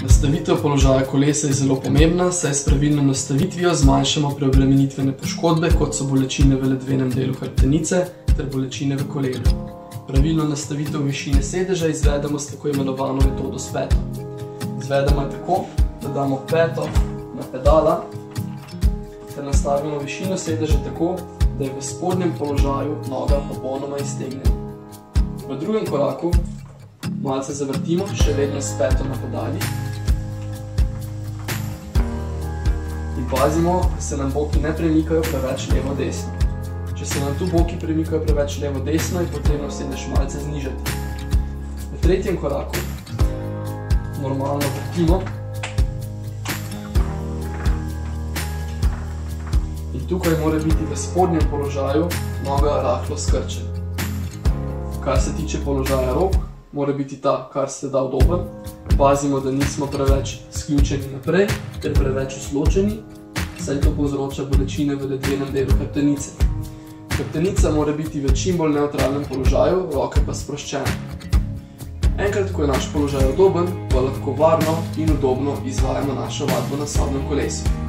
Nastavitev položaja kolesa je zelo pomembna, saj s pravilno nastavitvijo zmanjšamo preobremenitvene poškodbe, kot so bolečine v ledvenem delu hrbtenice ter bolečine v kolenu. Pravilno nastavitev višine sedeža izvedemo s tako imenovano metodo s peto. Izvedemo jo tako, da damo peto na pedala ter nastavimo višino sedeža tako, da je v spodnjem položaju noga popolnoma iztegnjena. V drugem koraku malce zavrtimo, še vedno s peto na pedalih. In pazimo, da se nam boki ne premikajo preveč levo-desno. Če se nam tu boki premikajo preveč levo-desno, je potrebno sedež malce znižati. V tretjem koraku normalno vrtimo. In tukaj mora biti v spodnjem položaju noga rahlo skrčena. Kar se tiče položaja rok, mora biti ta kar se da udoben. Pazimo, da nismo preveč sključeni naprej ter preveč usločeni, saj to povzroča bolečine v ledvenem delu hrbtenice. Hrbtenica mora biti v čim bolj nevtralnem položaju, roke pa sproščene. Enkrat, ko je naš položaj udoben, pa lahko varno in udobno izvajamo našo vadbo na sobnem kolesu.